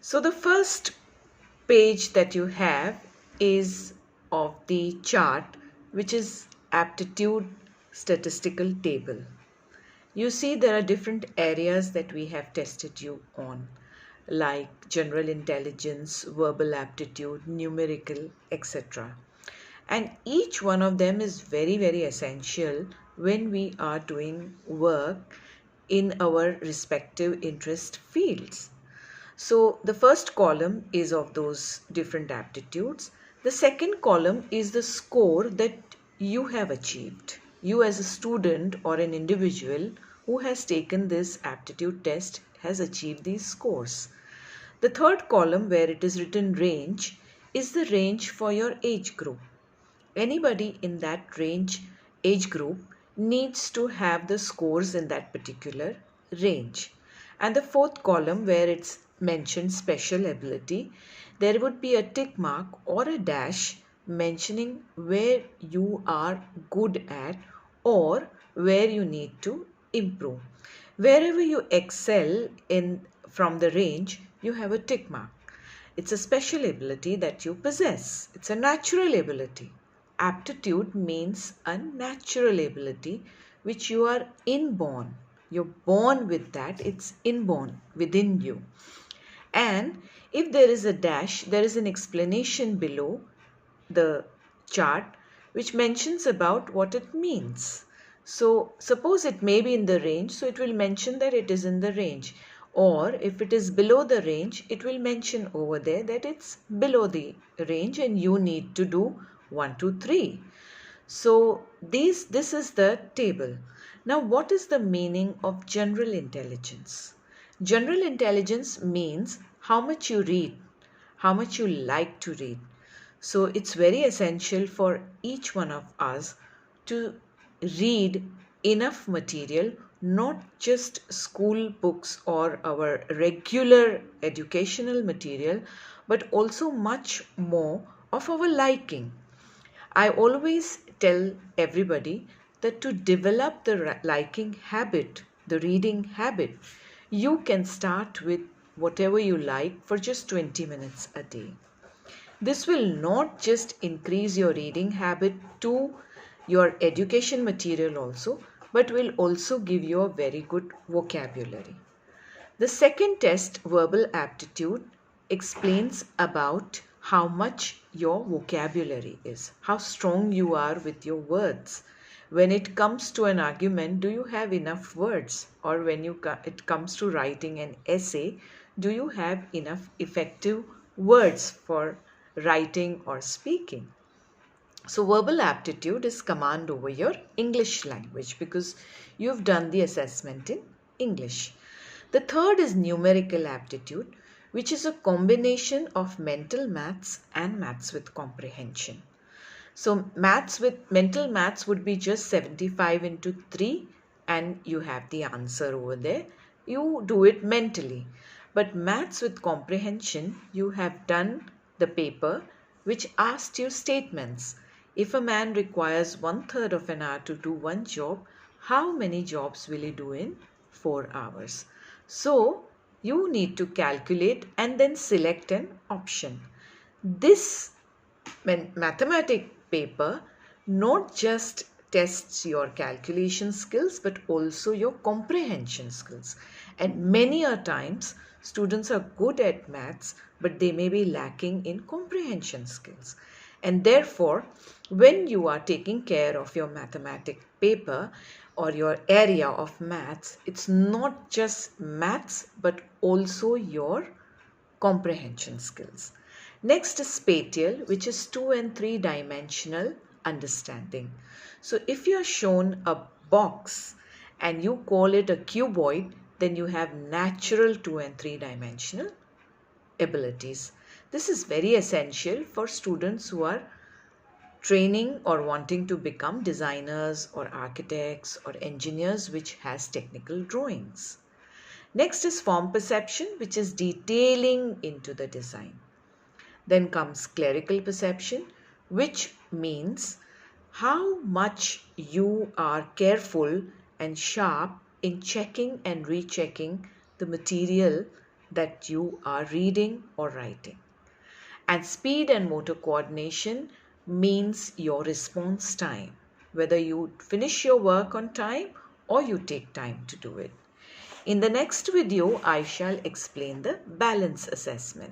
So the first page that you have is of the chart, which is aptitude statistical table. You see there are different areas that we have tested you on, like general intelligence, verbal aptitude, numerical, etc. And each one of them is very, very essential when we are doing work in our respective interest fields. So the first column is of those different aptitudes. The second column is the score that you have achieved. You as a student or an individual who has taken this aptitude test has achieved these scores. The third column, where it is written range, is the range for your age group. Anybody in that age group needs to have the scores in that particular range. And the fourth column, where it's mentioned special ability, there would be a tick mark or a dash mentioning where you are good at or where you need to improve. Wherever you excel in from the range, you have a tick mark. It's a special ability that you possess. It's a natural ability. Aptitude means a natural ability which you are inborn. You're born with that, it's inborn within you. And if there is a dash, there is an explanation below the chart which mentions about what it means. So suppose it may be in the range, so it will mention that it is in the range. Or if it is below the range, it will mention over there that it's below the range and you need to do 1, 2, 3. So this is the table. Now what is the meaning of general intelligence? General intelligence means how much you read, how much you like to read. So it's very essential for each one of us to read enough material, not just school books or our regular educational material, but also much more of our liking. I always tell everybody that to develop the liking habit, the reading habit, you can start with whatever you like for just 20 minutes a day. This will not just increase your reading habit to your education material also, but will also give you a very good vocabulary. The second test, verbal aptitude, explains about how much your vocabulary is, how strong you are with your words. When it comes to an argument, do you have enough words? Or when it comes to writing an essay, do you have enough effective words for writing or speaking? So verbal aptitude is command over your English language because you've done the assessment in English. The third is numerical aptitude, which is a combination of mental maths and maths with comprehension. So mental maths would be just 75 into 3 and you have the answer over there. You do it mentally. But maths with comprehension, you have done the paper which asked you statements. If a man requires 1/3 of an hour to do one job, how many jobs will he do in 4 hours? So you need to calculate and then select an option. This mathematic paper not just tests your calculation skills but also your comprehension skills. And many a times students are good at maths but they may be lacking in comprehension skills. And therefore, when you are taking care of your mathematic paper or your area of maths, it's not just maths but also your comprehension skills. Next is spatial, which is 2 and 3 dimensional understanding. So if you are shown a box and you call it a cuboid, then you have natural 2 and 3 dimensional abilities. This is very essential for students who are training or wanting to become designers or architects or engineers which has technical drawings. Next is form perception, which is detailing into the design. Then comes clerical perception, which means how much you are careful and sharp in checking and rechecking the material that you are reading or writing. And speed and motor coordination means your response time, whether you finish your work on time or you take time to do it. In the next video, I shall explain the balance assessment.